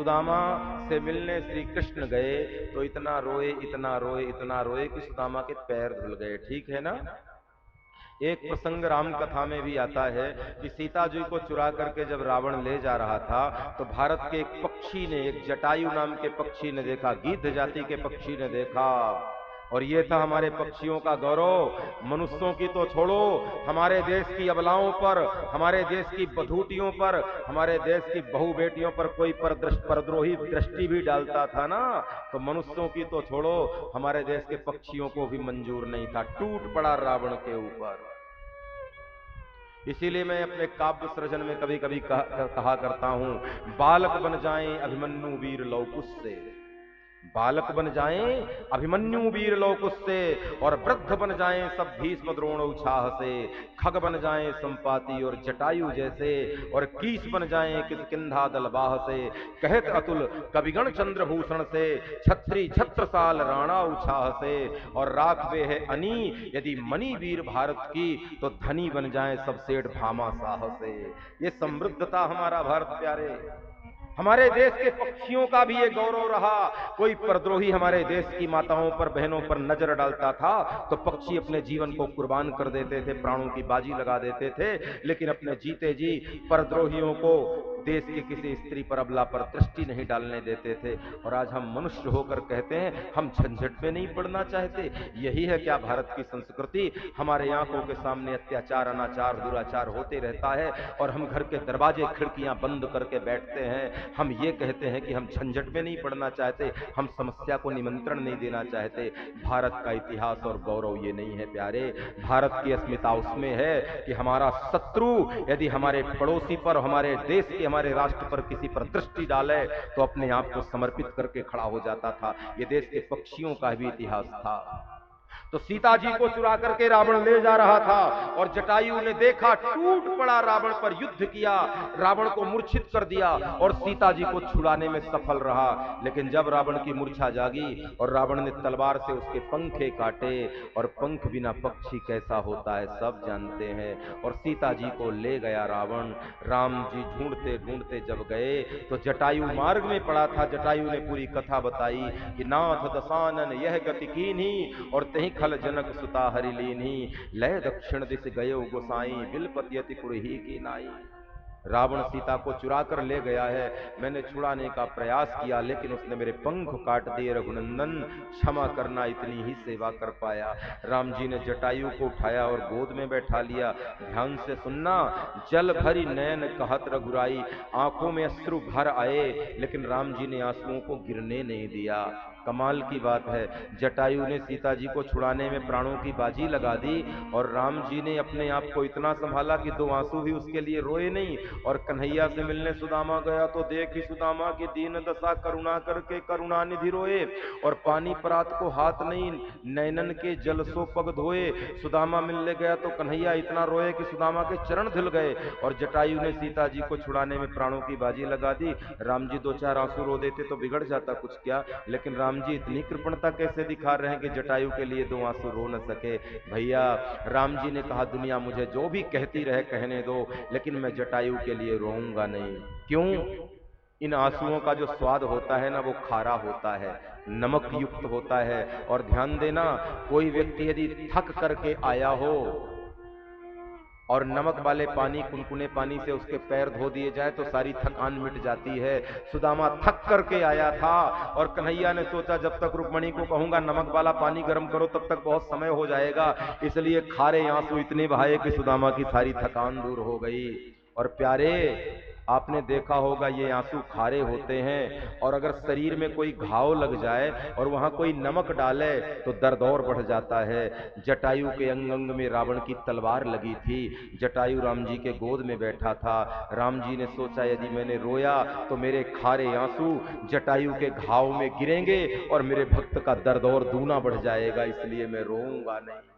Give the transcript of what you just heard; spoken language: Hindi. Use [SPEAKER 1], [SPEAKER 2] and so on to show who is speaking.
[SPEAKER 1] सुदामा से मिलने श्री कृष्ण गए तो इतना रोए इतना रोए इतना रोए कि सुदामा के पैर धुल गए। ठीक है ना। एक प्रसंग राम कथा में भी आता है कि सीता जी को चुरा करके जब रावण ले जा रहा था तो भारत के एक पक्षी ने, एक जटायु नाम के पक्षी ने देखा, गिद्ध जाति के पक्षी ने देखा, और ये था हमारे पक्षियों का गौरव। मनुष्यों की तो छोड़ो, हमारे देश की अबलाओं पर, हमारे देश की बधूटियों पर, हमारे देश की बहु बेटियों पर कोई परद्रोही दृष्टि भी डालता था ना, तो मनुष्यों की तो छोड़ो, हमारे देश के पक्षियों को भी मंजूर नहीं था। टूट पड़ा रावण के ऊपर। इसीलिए मैं अपने काव्य सृजन में कभी कभी कहा करता हूं, बालक बन जाएं अभिमन्यु वीर लौ कुश से, बालक बन जाएं अभिमन्यु वीर लौ कुश से, और वृद्ध बन जाएं सब भीष्म द्रोण उत्साह से, खग बन जाएं संपाति और जटायु जैसे, और कीस बन जाएं किष्किंधा दलवाह से, कहत अतुल कविगण चंद्रभूषण से, छत्री छत्रसाल राणा उत्साह से, और राखवे है अनी यदि मणि वीर भारत की, तो धनी बन जाएं सब सेठ भामा साह से। ये समृद्धता हमारा भारत प्यारे। हमारे देश के पक्षियों का भी ये गौरव रहा। कोई परद्रोही हमारे देश की माताओं पर, बहनों पर नजर डालता था तो पक्षी अपने जीवन को कुर्बान कर देते थे, प्राणों की बाजी लगा देते थे, लेकिन अपने जीते जी परद्रोहियों को, देश की किसी स्त्री पर, अबला पर दृष्टि नहीं डालने देते थे। और आज हम मनुष्य होकर कहते हैं हम झंझट में नहीं पड़ना चाहते। यही है क्या भारत की संस्कृति? हमारे आंखों के सामने अत्याचार, अनाचार, दुराचार होते रहता है और हम घर के दरवाजे खिड़कियां बंद करके बैठते हैं। हम ये कहते हैं कि हम झंझट में नहीं पड़ना चाहते, हम समस्या को निमंत्रण नहीं देना चाहते। भारत का इतिहास और गौरव ये नहीं है प्यारे। भारत की अस्मिता उसमें है कि हमारा शत्रु यदि हमारे पड़ोसी पर, हमारे देश के, हमारे राष्ट्र पर किसी पर दृष्टि डाले तो अपने आप को समर्पित करके खड़ा हो जाता था। ये देश के पक्षियों का भी इतिहास था। तो सीता जी को चुरा करके रावण ले जा रहा था और जटायु ने देखा, टूट पड़ा, रावण पर युद्ध किया, रावण को मूर्छित कर दिया और सीता जी को छुड़ाने में सफल रहा। लेकिन जब रावण की मूर्छा जागी और रावण ने तलवार से उसके पंखे काटे, और पंख बिना पक्षी कैसा होता है सब जानते हैं, और सीता जी को ले गया रावण। राम जी ढूंढते ढूंढते जब गए तो जटायु मार्ग में पड़ा था। जटायु ने पूरी कथा बताई कि नाथ दशानन यह गति कीन्ही, और तही खल जनक सुता हरि लीन्ही, लय दक्षिण दिश गयो गोसाई, बिलपति अति पुरही की नाई। रावण सीता को चुरा कर ले गया है, मैंने छुड़ाने का प्रयास किया लेकिन उसने मेरे पंख काट दिए। रघुनंदन क्षमा करना, इतनी ही सेवा कर पाया। राम जी ने जटायु को उठाया और गोद में बैठा लिया। ध्यान से सुनना, जल भरी नयन कहत रघुराई, आंखों में अश्रु भर आए लेकिन राम जी ने आंसुओं को गिरने नहीं दिया। कमाल की बात है, जटायु ने सीता जी को छुड़ाने में प्राणों की बाजी लगा दी और राम जी ने अपने आप को इतना संभाला कि दो आंसू भी उसके लिए रोए नहीं। और कन्हैया से मिलने सुदामा गया तो देखी सुदामा की दीन दशा, करुणा करके करुणा निधि रोए, और पानी परात को हाथ नहीं, नैनन के जल सो पग धोए। सुदामा मिलने गया तो कन्हैया इतना रोए कि सुदामा के चरण धिल गए, और जटायु ने सीता जी को छुड़ाने में प्राणों की बाजी लगा दी। राम जी दो चार आंसू रो देते तो बिगड़ जाता कुछ क्या, लेकिन राम जी इतनी कृपणता कैसे दिखा रहे हैं कि जटायु के लिए दो आंसू रो न सके। भैया, राम जी ने कहा दुनिया मुझे जो भी कहती रहे कहने दो, लेकिन मैं जटायु के लिए रोऊंगा नहीं। क्यों? इन आंसुओं का जो स्वाद होता है ना, वो खारा होता है, नमक युक्त होता है। और ध्यान देना, कोई व्यक्ति यदि थक करके आया हो और नमक वाले पानी, कुनकुने पानी से उसके पैर धो दिए जाए तो सारी थकान मिट जाती है। सुदामा थक करके आया था और कन्हैया ने सोचा जब तक रुक्मणी को कहूंगा नमक वाला पानी गर्म करो तब तक बहुत समय हो जाएगा, इसलिए खारे आंसू इतने बहाए कि सुदामा की सारी थकान दूर हो गई। और प्यारे, आपने देखा होगा ये आंसू खारे होते हैं, और अगर शरीर में कोई घाव लग जाए और वहां कोई नमक डाले तो दर्द और बढ़ जाता है। जटायु के अंग अंग में रावण की तलवार लगी थी। जटायु राम जी के गोद में बैठा था। राम जी ने सोचा यदि मैंने रोया तो मेरे खारे आंसू जटायु के घाव में गिरेंगे और मेरे भक्त का दर्द और दूना बढ़ जाएगा, इसलिए मैं रोऊंगा नहीं।